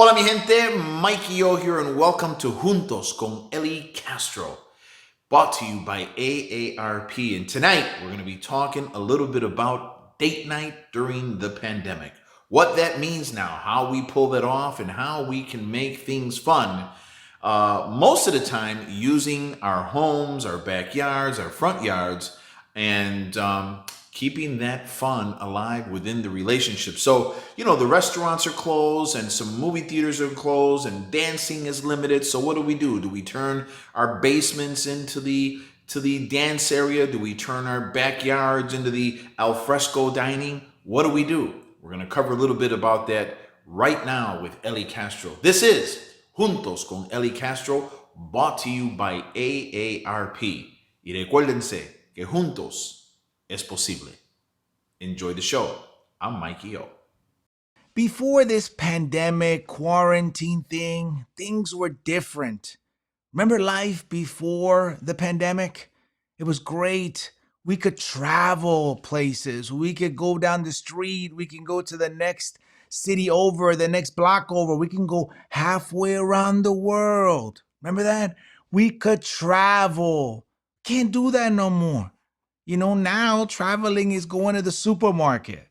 Hola mi gente, Mikey Yo here and welcome to Juntos con Eli Castro, brought to you by AARP. And tonight we're going to be talking a little bit about date night during the pandemic. What that means now, how we pull that off, and how we can make things fun. Most of the time using our homes, our backyards, our front yards, and keeping that fun alive within the relationship. So, the restaurants are closed and some movie theaters are closed and dancing is limited. So what do? Do we turn our basements into the dance area? Do we turn our backyards into the al fresco dining? What do we do? We're going to cover a little bit about that right now with Eli Castro. This is Juntos con Eli Castro, brought to you by AARP. Y recuérdense que juntos es posible. Enjoy the show. I'm Mikey O. Before this pandemic quarantine thing, things were different. Remember life before the pandemic? It was great. We could travel places. We could go down the street. We can go to the next city over, the next block over. We can go halfway around the world. Remember that? We could travel. Can't do that no more. Now traveling is going to the supermarket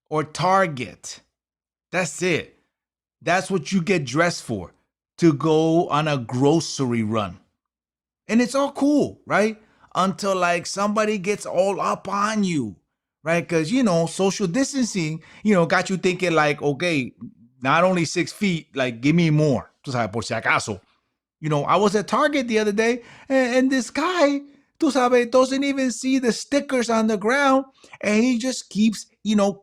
or Target. That's it. That's what you get dressed for, to go on a grocery run. And it's all cool, right? Until like somebody gets all up on you, right? Because, social distancing, got you thinking like, okay, not only 6 feet, like give me more. Tú sabes, por si acaso. I was at Target the other day and this guy, tú sabes, doesn't even see the stickers on the ground and he just keeps,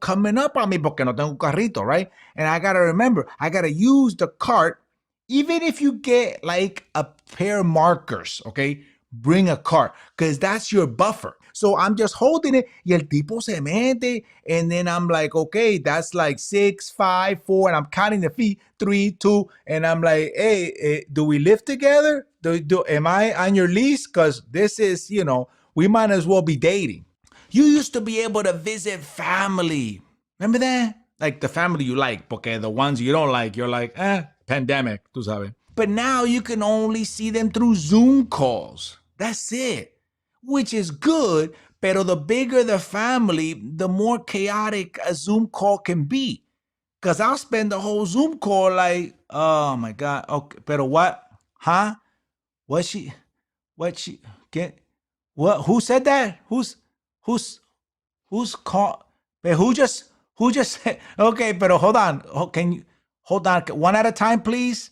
coming up on me porque no tengo un carrito, right? And I got to remember, I got to use the cart. Even if you get like a pair of markers, okay, bring a cart because that's your buffer. So I'm just holding it y el tipo se mete and then I'm like, okay, that's like 6, 5, 4 and I'm counting the feet, 3, 2 and I'm like, hey, do we live together? Am I on your lease? Because this is, we might as well be dating. You used to be able to visit family. Remember that? Like the family you like, porque the ones you don't like, you're like, pandemic, tú sabes. But now you can only see them through Zoom calls. That's it. Which is good, pero the bigger the family, the more chaotic a Zoom call can be. Because I'll spend the whole Zoom call like, oh my God, okay, pero what? Huh? What get? What? Who said that? Who's call? But who just said? Okay, but hold on. Can you hold on one at a time, please?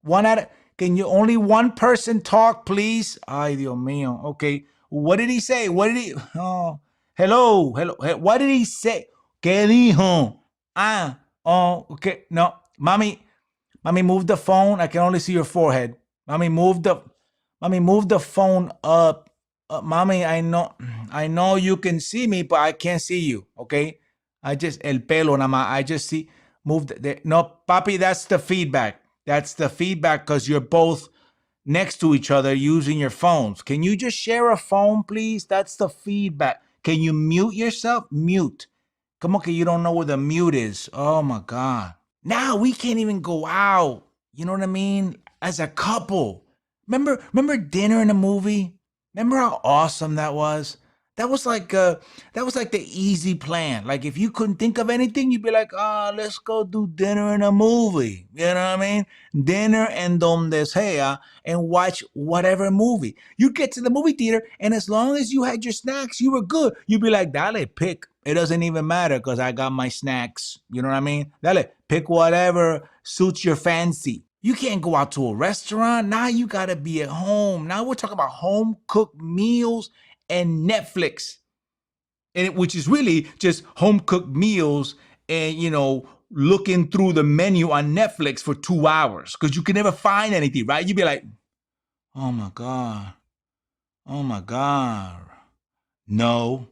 Can you only one person talk, please? Ay, Dios mío. Okay. What did he say? What did he? Oh, hello. What did he say? ¿Qué dijo? Okay. No, mommy, move the phone. I can only see your forehead. Mommy, move the phone up. Mommy, I know you can see me, but I can't see you. Okay, I just el pelo nada más. I just see move no, papi. That's the feedback. That's the feedback because you're both next to each other using your phones. Can you just share a phone, please? That's the feedback. Can you mute yourself? Mute. Come on, you don't know where the mute is. Oh my God. Now we can't even go out. You know what I mean? As a couple. Remember dinner in a movie? Remember how awesome that was? That was like the easy plan. Like if you couldn't think of anything, you'd be like, let's go do dinner in a movie. You know what I mean? Dinner en donde sea and watch whatever movie. You get to the movie theater, and as long as you had your snacks, you were good. You'd be like, dale, pick. It doesn't even matter because I got my snacks. You know what I mean? Dale, pick whatever suits your fancy. You can't go out to a restaurant. Now you got to be at home. Now we're talking about home cooked meals and Netflix, which is really just home cooked meals and, looking through the menu on Netflix for 2 hours because you can never find anything, right? You'd be like, oh my God. Oh my God. No.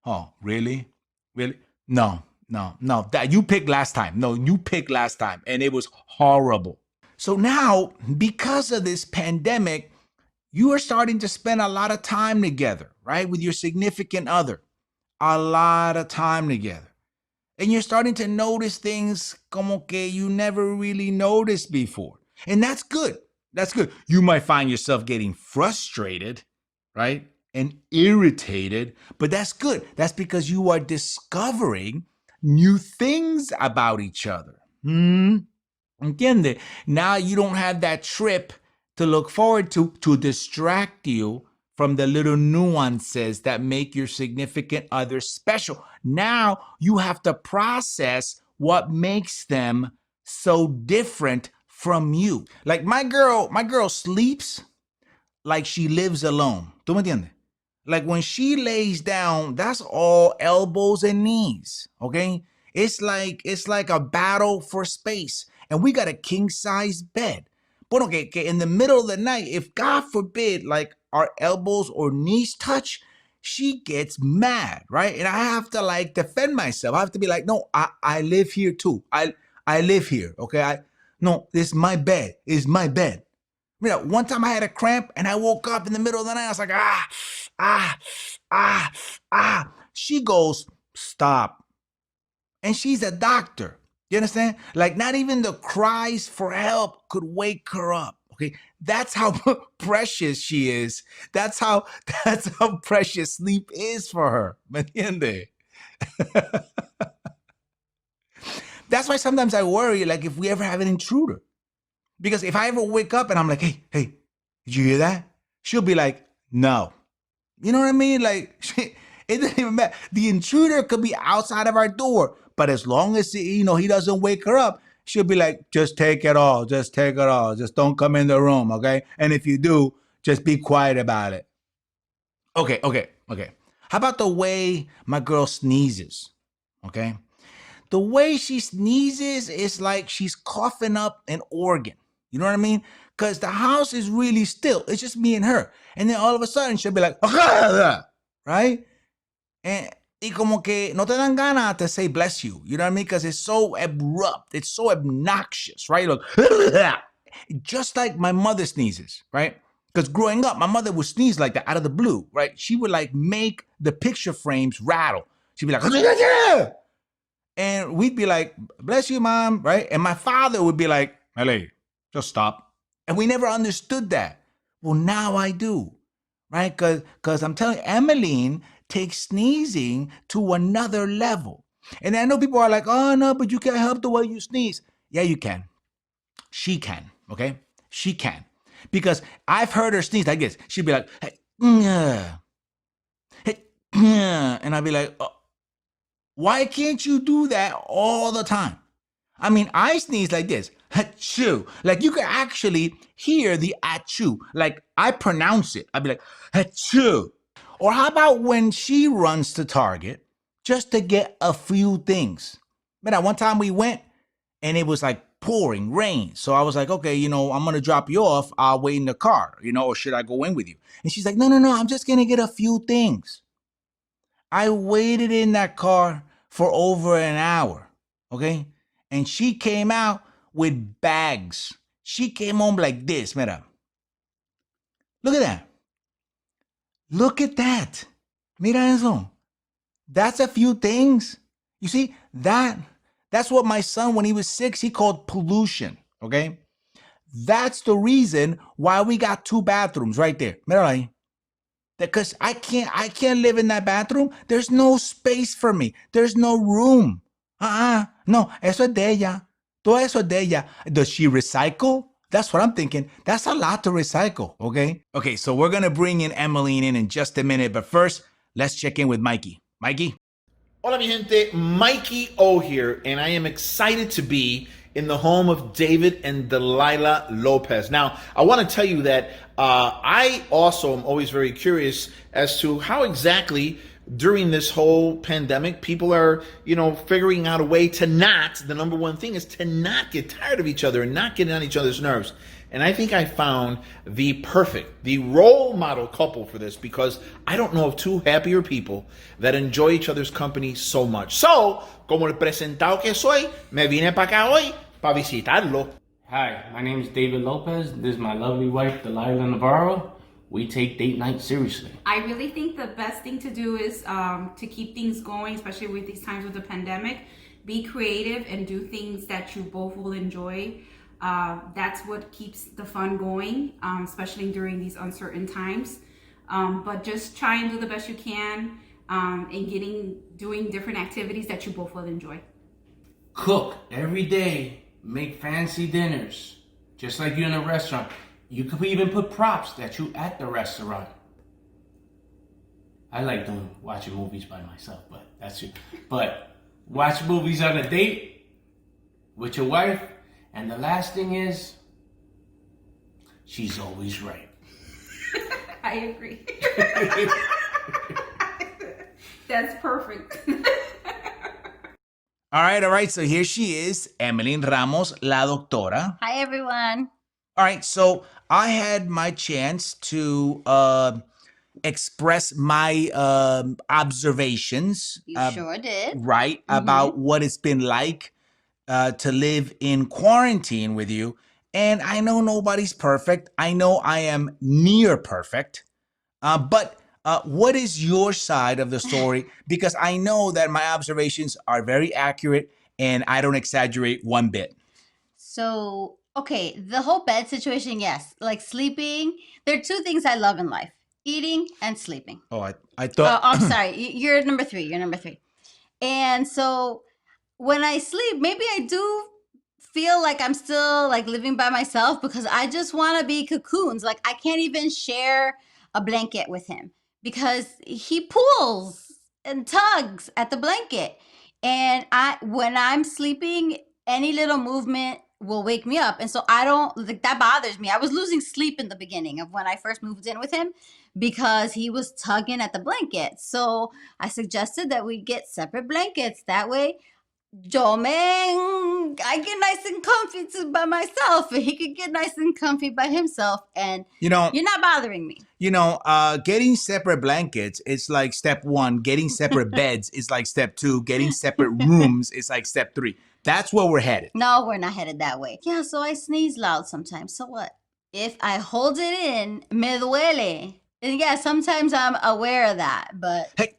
Oh, really? Really? No. That you picked last time. No, you picked last time and it was horrible. So now, because of this pandemic, you are starting to spend a lot of time together, right? With your significant other. A lot of time together. And you're starting to notice things como que you never really noticed before. And that's good. That's good. You might find yourself getting frustrated, right? And irritated, but that's good. That's because you are discovering new things about each other. Entiende? Now you don't have that trip to look forward to distract you from the little nuances that make your significant other special. Now you have to process what makes them so different from you. Like my girl sleeps like she lives alone. ¿Tú me entiendes? Like when she lays down, that's all elbows and knees. Okay. It's like a battle for space. And we got a king size bed. But okay, in the middle of the night, if God forbid, like our elbows or knees touch, she gets mad, right? And I have to like defend myself. I have to be like, no, I live here too. I live here. Okay. No, this is my bed. It's my bed. You know, one time I had a cramp and I woke up in the middle of the night. I was like, ah, ah. She goes, stop. And she's a doctor. You understand? Like, not even the cries for help could wake her up. Okay. That's how precious she is. That's how precious sleep is for her. ¿Me entiende? That's why sometimes I worry, like, if we ever have an intruder. Because if I ever wake up and I'm like, hey, did you hear that? She'll be like, no. You know what I mean? Like, it doesn't even matter. The intruder could be outside of our door, but as long as he doesn't wake her up, she'll be like, just take it all. Just take it all. Just don't come in the room, okay? And if you do, just be quiet about it. Okay. How about the way my girl sneezes? Okay? The way she sneezes is like she's coughing up an organ. You know what I mean? Because the house is really still. It's just me and her. And then all of a sudden she'll be like, right? And y como que no te dan ganas to say bless you. You know what I mean? Because it's so abrupt. It's so obnoxious, right? Like, just like my mother sneezes, right? Because growing up, my mother would sneeze like that out of the blue, right? She would like make the picture frames rattle. She'd be like, and we'd be like, bless you, mom, right? And my father would be like, Ellie, just stop. And we never understood that. Well, now I do, right? Because I'm telling you, Emmeline takes sneezing to another level. And I know people are like, oh, no, but you can't help the way you sneeze. Yeah, you can. She can, okay? She can. Because I've heard her sneeze like this. She'd be like, hey, and I'd be like, oh, why can't you do that all the time? I mean, I sneeze like this. Achoo. Like you can actually hear the achoo. Like I pronounce it. I'd be like, achoo. Or how about when she runs to Target just to get a few things? Man, one time we went and it was like pouring rain. So I was like, okay, I'm going to drop you off. I'll wait in the car, or should I go in with you? And she's like, no, I'm just going to get a few things. I waited in that car for over an hour, okay? And she came out with bags. She came home like this, mira. Look at that. Look at that. Mira eso. That's a few things. You see, that's what my son, when he was 6, he called pollution, okay? That's the reason why we got 2 bathrooms right there. Mira ahí. Because I can't live in that bathroom. There's no space for me. There's no room. No, eso es de ella. Todo eso es de ella. Does she recycle? That's what I'm thinking. That's a lot to recycle, okay? Okay, so we're going to bring in Emmeline in just a minute. But first, let's check in with Mikey. Mikey? Hola, mi gente. Mikey O here, and I am excited to be in the home of David and Delilah Lopez. Now, I want to tell you that I also am always very curious as to how exactly during this whole pandemic people are, figuring out a way to not, the number one thing is to not get tired of each other and not get on each other's nerves. And I think I found the role model couple for this, because I don't know of 2 happier people that enjoy each other's company so much. So, como el presentado que soy, me vine para acá hoy para visitarlo. Hi, my name is David Lopez. This is my lovely wife, Delilah Navarro. we take date night seriously. I really think the best thing to do is to keep things going, especially with these times with the pandemic. Be creative and do things that you both will enjoy. That's what keeps the fun going, especially during these uncertain times. But just try and do the best you can in doing different activities that you both will enjoy. Cook every day. Make fancy dinners, just like you're in a restaurant. You could even put props that you at the restaurant. I like watching movies by myself, but that's you. But watch movies on a date with your wife. And the last thing is, she's always right. I agree. That's perfect. All right. So here she is, Emily Ramos, la doctora. Hi, everyone. All right. So I had my chance to express my observations. You sure did. Right. About what it's been like to live in quarantine with you. And I know nobody's perfect. I know I am near perfect. But what is your side of the story? Because I know that my observations are very accurate and I don't exaggerate one bit. So, okay, the whole bed situation, yes. Like sleeping, there are two things I love in life: eating and sleeping. Oh, I thought... I'm sorry. You're number three. And so when I sleep, maybe I do feel like I'm still like living by myself because I just want to be cocoons. Like I can't even share a blanket with him because he pulls and tugs at the blanket. And when I'm sleeping, any little movement will wake me up. And so that bothers me. I was losing sleep in the beginning of when I first moved in with him because he was tugging at the blanket. So I suggested that we get separate blankets. That way, I get nice and comfy by myself, and he could get nice and comfy by himself, and you're not bothering me. Getting separate blankets is like step 1. Getting separate beds is like step 2. Getting separate rooms is like step 3. That's where we're headed. No, we're not headed that way. Yeah, so I sneeze loud sometimes. So what? If I hold it in, me duele. And yeah, sometimes I'm aware of that, but hey,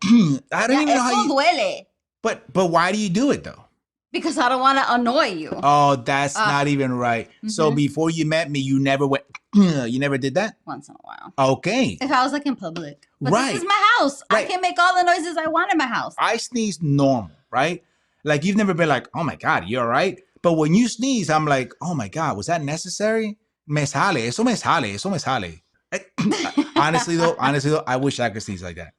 I don't even know how you duele. But why do you do it though? Because I don't want to annoy you. Oh, that's not even right. So before you met me, you never went, you never did that? Once in a while. Okay. If I was like in public. But right. This is my house. Right. I can make all the noises I want in my house. I sneeze normal, right? Like you've never been like, oh my God, you all right? But when you sneeze, I'm like, oh my God, was that necessary? Me sale, eso me sale. Honestly though, I wish I could sneeze like that.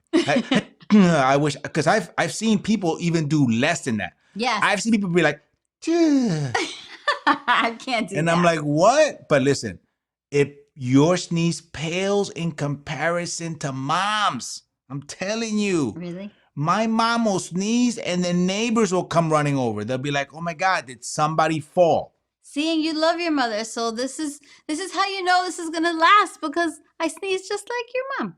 I wish, because I've seen people even do less than that. Yes. I've seen people be like, I can't do that. And I'm like, what? But listen, if your sneeze pales in comparison to mom's, I'm telling you. Really? My mom will sneeze and the neighbors will come running over. They'll be like, oh my God, did somebody fall? Seeing you love your mother. So this is how you know this is going to last, because I sneeze just like your mom.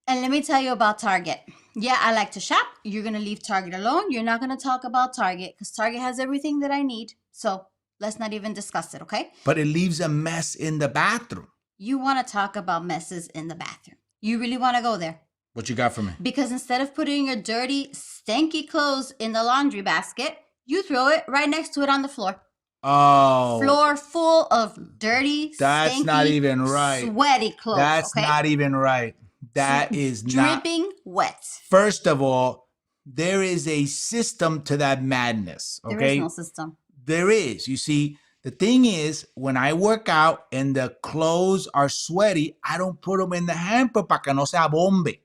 And let me tell you about Target. Yeah, I like to shop. You're going to leave Target alone. You're not going to talk about Target because Target has everything that I need. So let's not even discuss it, okay? But it leaves a mess in the bathroom. You want to talk about messes in the bathroom. You really want to go there. What you got for me? Because instead of putting your dirty, stanky clothes in the laundry basket, you throw it right next to it on the floor. Oh. Floor full of dirty, that's stanky, not even right. Sweaty clothes. That's not even right. That is not. Dripping wet. First of all, there is a system to that madness. Okay? There is no system. There is. You see, the thing is, when I work out and the clothes are sweaty, I don't put them in the hamper para que no se abombe.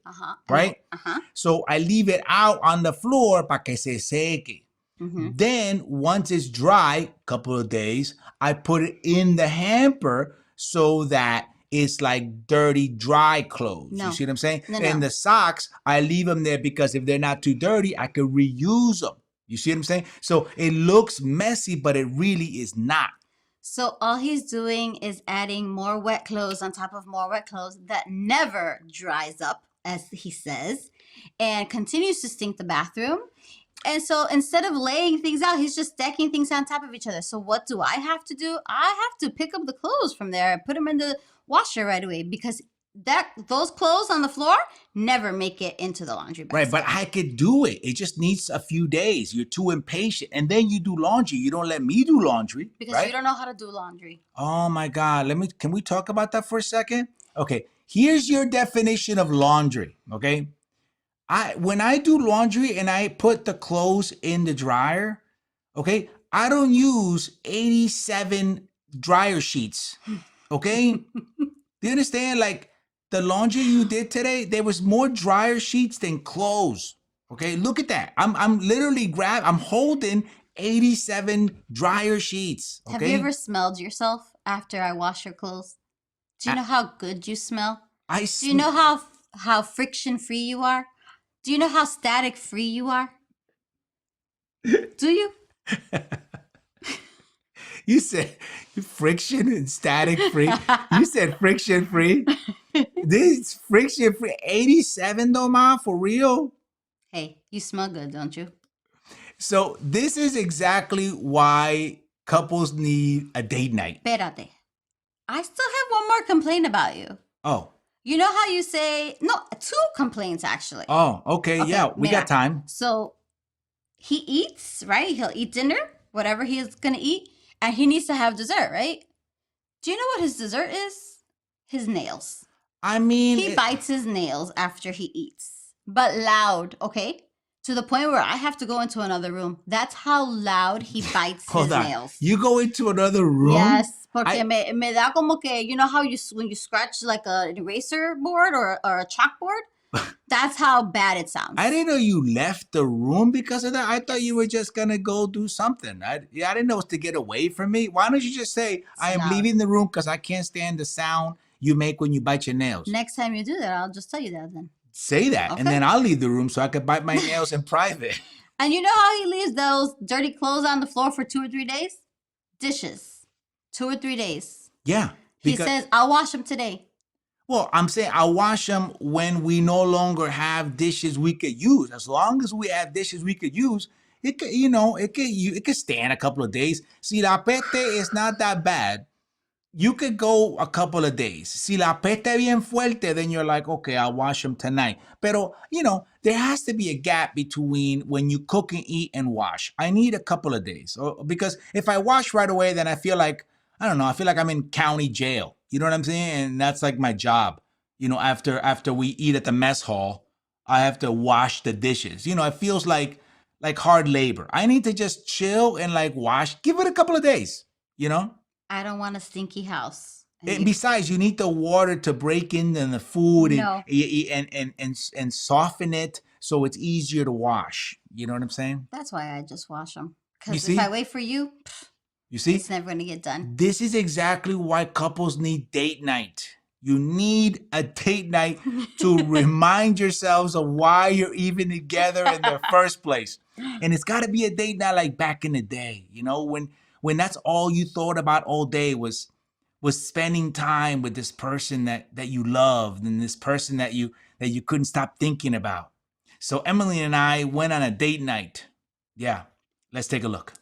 Right? So I leave it out on the floor para que se seque. Then once it's dry, couple of days, I put it in the hamper so that it's like dirty, dry clothes. No. You see what I'm saying? No. And the socks, I leave them there because if they're not too dirty, I could reuse them. You see what I'm saying? So it looks messy, but it really is not. So all he's doing is adding more wet clothes on top of more wet clothes that never dries up, as he says, and continues to stink the bathroom. And so instead of laying things out, he's just stacking things on top of each other. So what do I have to do? I have to pick up the clothes from there and put them in the washer right away, because those clothes on the floor never make it into the laundry basket. Right, but I could do it. It just needs a few days. You're too impatient. And then you do laundry. You don't let me do laundry. Because right? you don't know how to do laundry. Oh my God. Can we talk about that for a second? Okay. Here's your definition of laundry. Okay. When I do laundry and I put the clothes in the dryer, okay, I don't use 87 dryer sheets. Okay. Do you understand? Like, the laundry you did today, there was more dryer sheets than clothes. Okay, look at that. I'm literally I'm holding 87 dryer sheets. Okay? Have you ever smelled yourself after I wash your clothes? Do you know how good you smell? Do you know how friction free you are? Do you know how static free you are? Do you? You said friction and static free. You said friction free. This friction free 87 though, Ma, for real? Hey, you smell good, don't you? So this is exactly why couples need a date night. Espérate. I still have one more complaint about you. Oh. You know how you say, no, 2 complaints actually. Oh, okay. Yeah, we got time. So he eats, right? He'll eat dinner, whatever he is going to eat, and he needs to have dessert, right? Do you know what his dessert is? His nails. I mean, He bites his nails after he eats, but loud, okay? To the point where I have to go into another room. That's how loud he bites his nails. You go into another room? Yes, porque me da como que, you know how when you scratch like an eraser board or a chalkboard? That's how bad it sounds. I didn't know you left the room because of that. I thought you were just going to go do something. I didn't know it was to get away from me. Why don't you just say, I am leaving the room because I can't stand the sound you make when you bite your nails? Next time you do that, I'll just tell you that then. Say that, and then I'll leave the room so I could bite my nails in private. And you know how he leaves those dirty clothes on the floor for 2 or 3 days? Dishes. 2 or 3 days. Yeah. He says, I'll wash them today. Well, I'm saying I'll wash them when we no longer have dishes we could use. As long as we have dishes we could use, it could, it could stand a couple of days. Si la peste is not that bad, you could go a couple of days. Si la peste bien fuerte, then you're like, okay, I'll wash them tonight. Pero, there has to be a gap between when you cook and eat and wash. I need a couple of days. Because if I wash right away, then I feel like, I feel like I'm in county jail. You know what I'm saying? And that's like my job. After we eat at the mess hall, I have to wash the dishes. It feels like hard labor. I need to just chill and like wash. Give it a couple of days, I don't want a stinky house. And besides, you need the water to break in the food and soften it so it's easier to wash. You know what I'm saying? That's why I just wash them. Because if I wait for you, it's never going to get done. This is exactly why couples need date night. You need a date night to remind yourselves of why you're even together in the first place. And it's got to be a date night like back in the day, when that's all you thought about all day was spending time with this person that you loved and this person that you couldn't stop thinking about. So Emily and I went on a date night. Yeah, let's take a look.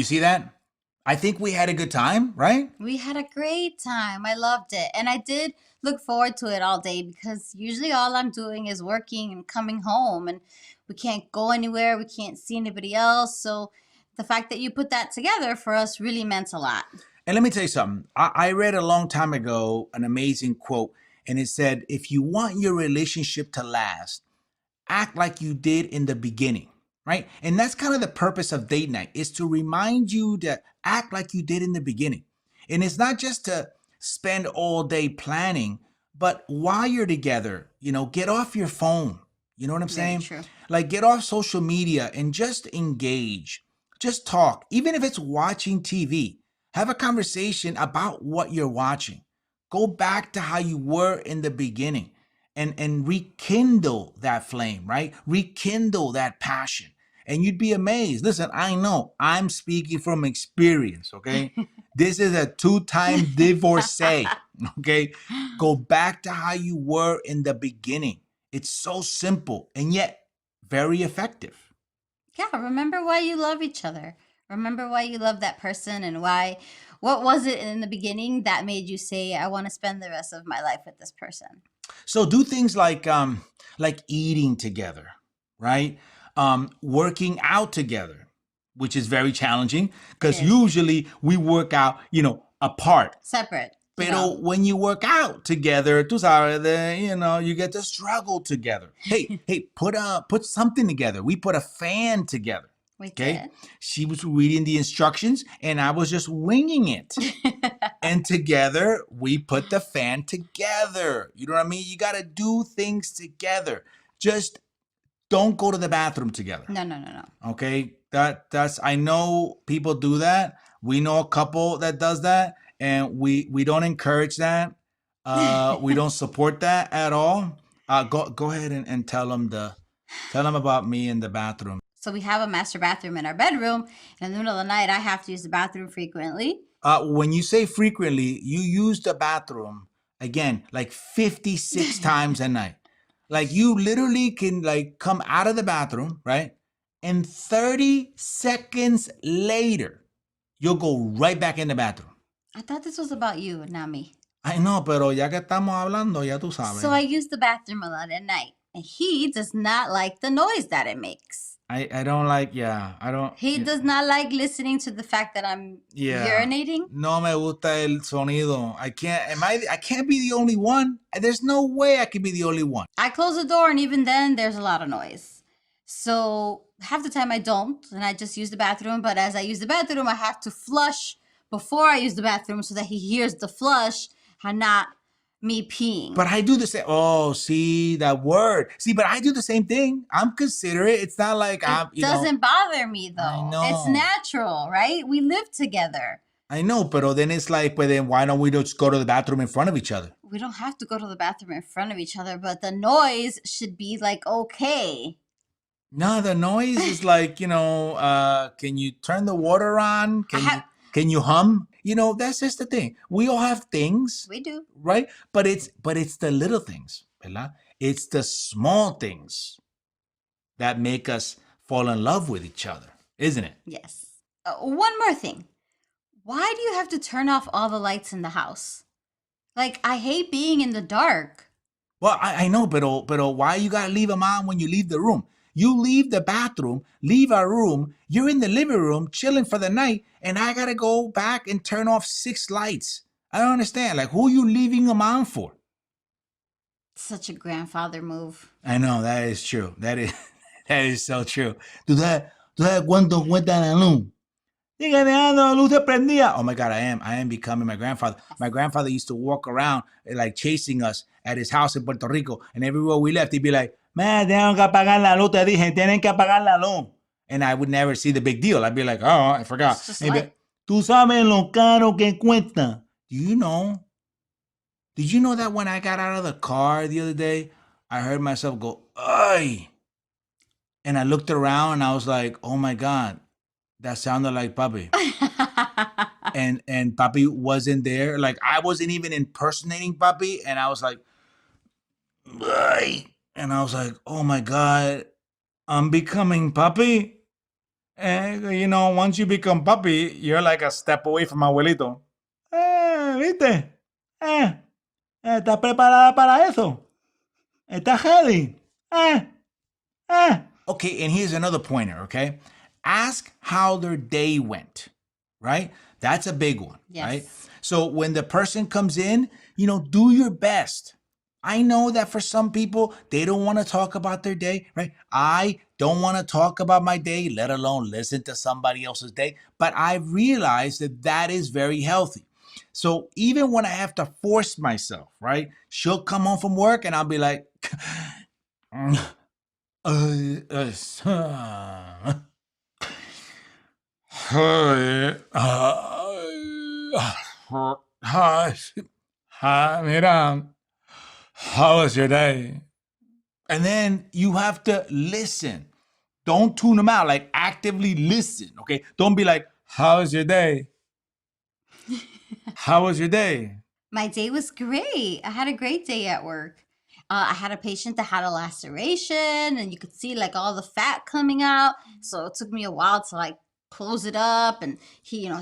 You see that? I think we had a good time, right? We had a great time. I loved it. And I did look forward to it all day because usually all I'm doing is working and coming home, and we can't go anywhere. We can't see anybody else. So the fact that you put that together for us really meant a lot. And let me tell you something. I read a long time ago an amazing quote, and it said, if you want your relationship to last, act like you did in the beginning, right? And that's kind of the purpose of date night, is to remind you to act like you did in the beginning. And it's not just to spend all day planning, but while you're together, get off your phone. You know what I'm Very saying? true. Like, get off social media and just engage. Just talk. Even if it's watching TV, have a conversation about what you're watching. Go back to how you were in the beginning and rekindle that flame, right? Rekindle that passion. And you'd be amazed. Listen, I know I'm speaking from experience, okay? This is a 2-time divorcee, okay? Go back to how you were in the beginning. It's so simple and yet very effective. Yeah, remember why you love each other. Remember why you love that person, and what was it in the beginning that made you say, I want to spend the rest of my life with this person? So do things like eating together, right? Working out together, which is very challenging because Yes. usually we work out, apart. Separate. Pero when you work out together, tú sabes, you get to struggle together. Hey, put something together. We put a fan together. We Okay. did. She was reading the instructions and I was just winging it. And together we put the fan together. You know what I mean? You got to do things together. Just don't go to the bathroom together. No. Okay. That's I know people do that. We know a couple that does that, and we don't encourage that. We don't support that at all. Go ahead and tell them about me in the bathroom. So we have a master bathroom in our bedroom, and in the middle of the night, I have to use the bathroom frequently. When you say frequently, you use the bathroom again like 56 times a night. Like, you literally can come out of the bathroom, right? And 30 seconds later, you'll go right back in the bathroom. I thought this was about you, not me. I know, pero ya que estamos hablando, ya tú sabes. So I use the bathroom a lot at night, and he does not like the noise that it makes. I don't like, I don't. He does not like listening to the fact that I'm urinating. No me gusta el sonido. I can't be the only one. There's no way I can be the only one. I close the door, and even then, there's a lot of noise. So half the time I don't, and I just use the bathroom. But as I use the bathroom, I have to flush before I use the bathroom so that he hears the flush and not me peeing. But I do the same. Oh, see that word. See, but I do the same thing. I'm considerate. It's not like it doesn't bother me though. I know. It's natural, right? We live together. I know, but then it's like, but then why don't we just go to the bathroom in front of each other? We don't have to go to the bathroom in front of each other, but the noise should be like okay. No, the noise is like, can you turn the water on? Can you hum? That's just the thing. We all have things. We do. Right? But it's the little things, ¿verdad? It's the small things that make us fall in love with each other, isn't it? Yes. One more thing. Why do you have to turn off all the lights in the house? Like, I hate being in the dark. Well, I know, but why you gotta leave them on when you leave the room? You leave the bathroom, leave our room, you're in the living room chilling for the night, and I gotta go back and turn off 6 lights. I don't understand. Like, who are you leaving them on for? Such a grandfather move. I know, that is true. That is so true. ¿Tú sabes cuánto cuesta la luz? Sigue dejando la luz prendida. Oh my God, I am becoming my grandfather. My grandfather used to walk around like chasing us at his house in Puerto Rico, and everywhere we left, he'd be like, man, tengo que apagar la luz, te dije, tienen que apagar la luz. And I would never see the big deal. I'd be like, oh, I forgot. Tú sabes lo caro que cuesta. Did you know that when I got out of the car the other day, I heard myself go, ay. And I looked around and I was like, oh my God, that sounded like Papi. and Papi wasn't there. Like, I wasn't even impersonating Papi. And I was like, ay. And I was like, oh my God, I'm becoming Papi. You know, once you become puppy, you're like a step away from abuelito. ¿Viste? ¿Estás preparada para eso? ¿Estás ready? Okay, and here's another pointer, okay? Ask how their day went, right? That's a big one, Yes. right? So when the person comes in, you know, do your best. I know that for some people, they don't want to talk about their day, right? I don't want to talk about my day, let alone listen to somebody else's day. But I've realized that that is very healthy. So even when I have to force myself, right? She'll come home from work and I'll be like, Mira, how was your day? And then you have to listen. Don't tune them out. Like actively listen. Okay. Don't be like, how was your day? How was your day? My day was great. I had a great day at work. I had a patient that had a laceration, and you could see like all the fat coming out. So it took me a while to like close it up, and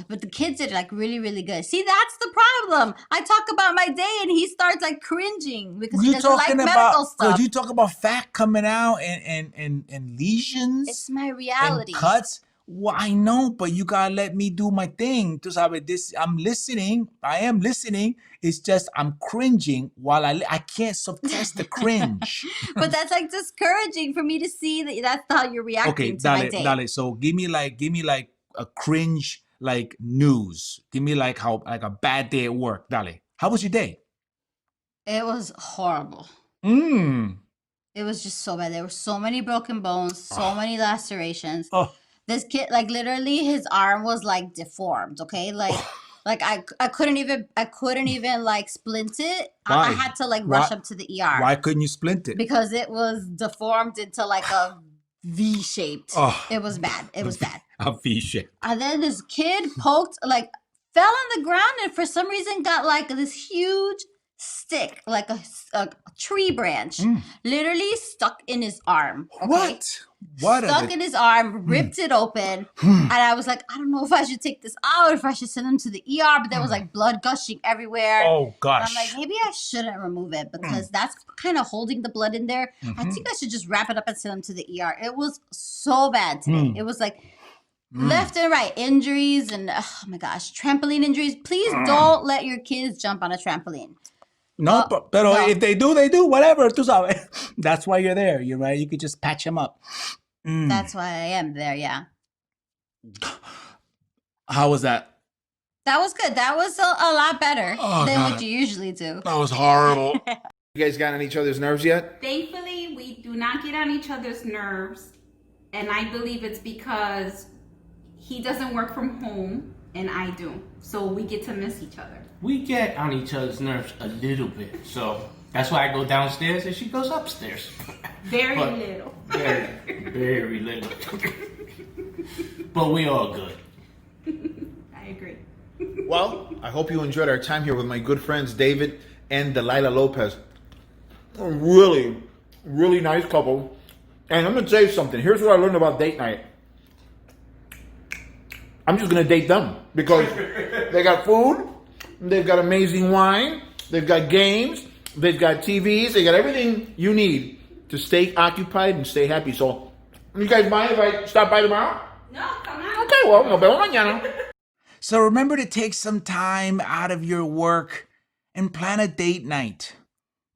but the kids did like really, really good. See, that's the problem. I talk about my day, and he starts like cringing because he doesn't like medical stuff. You talk about fat coming out and lesions. It's my reality. And cuts. Well, I know, but you gotta let me do my thing. To sabe this, I'm listening. I am listening. It's just I'm cringing while I can't suppress the cringe. But that's like discouraging for me to see that that's how you're reacting to my day. Dale. So give me like a cringe like news. Give me like a bad day at work. Dale. How was your day? It was horrible. It was just so bad. There were so many broken bones, so many lacerations. This kid, like literally, his arm was like deformed. Okay, like I couldn't even like splint it. I had to like rush up to the ER. Why couldn't you splint it? Because it was deformed into like a V shaped. It was bad. It was bad. A V shape. And then this kid fell on the ground, and for some reason got like this huge stick, like a tree branch, literally stuck in his arm. Okay? What? Stuck in his arm, ripped it open, and I was like, I don't know if I should take this out, or if I should send him to the ER. But there was like blood gushing everywhere. Oh gosh! And I'm like, maybe I shouldn't remove it because that's kind of holding the blood in there. I think I should just wrap it up and send him to the ER. It was so bad today. It was like left and right injuries, and oh my gosh, trampoline injuries. Please don't let your kids jump on a trampoline. No, but if they do, whatever. Tú sabes. That's why you're there. You're right. You could just patch them up. That's why I am there, yeah. How was that? That was good. That was a lot better than what you usually do. That was horrible. You guys got on each other's nerves yet? Thankfully, we do not get on each other's nerves. And I believe it's because he doesn't work from home and I do. So we get to miss each other. We get on each other's nerves a little bit. So that's why I go downstairs and she goes upstairs. Very little. Very little. But we all good. I agree. Well, I hope you enjoyed our time here with my good friends David and Delilah Lopez. A really, really nice couple. And I'm going to tell you something. Here's what I learned about date night. I'm just going to date them because they got food, they've got amazing wine, they've got games, they've got TVs, they got everything you need to stay occupied and stay happy. So, you guys mind if I stop by tomorrow? No, come on. Okay, well, nos vemos mañana. So remember to take some time out of your work and plan a date night.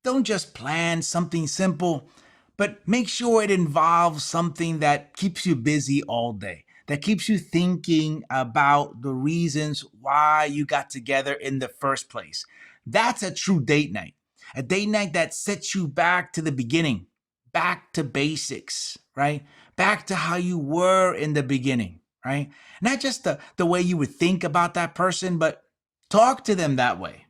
Don't just plan something simple, but make sure it involves something that keeps you busy all day, that keeps you thinking about the reasons why you got together in the first place. That's a true date night. A date night that sets you back to the beginning, back to basics, right? Back to how you were in the beginning, right? Not just the way you would think about that person, but talk to them that way.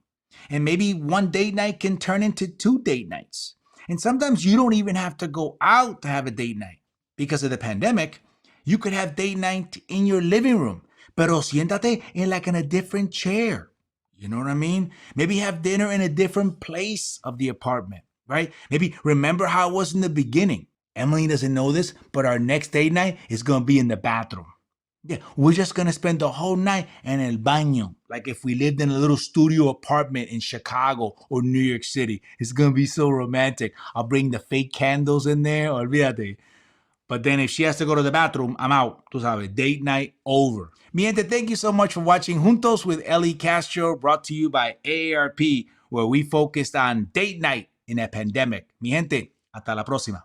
And maybe one date night can turn into 2 date nights. And sometimes you don't even have to go out to have a date night. Because of the pandemic, you could have date night in your living room, pero siéntate in a different chair. You know what I mean? Maybe have dinner in a different place of the apartment, right? Maybe remember how it was in the beginning. Emily doesn't know this, but our next date night is going to be in the bathroom. Yeah, we're just gonna spend the whole night in el baño, like if we lived in a little studio apartment in Chicago or New York City. It's gonna be so romantic. I'll bring the fake candles in there, olvídate. But then if she has to go to the bathroom, I'm out. Tú sabes, date night over. Mi gente, thank you so much for watching Juntos with Eli Castro, brought to you by AARP, where we focused on date night in a pandemic. Mi gente, hasta la próxima.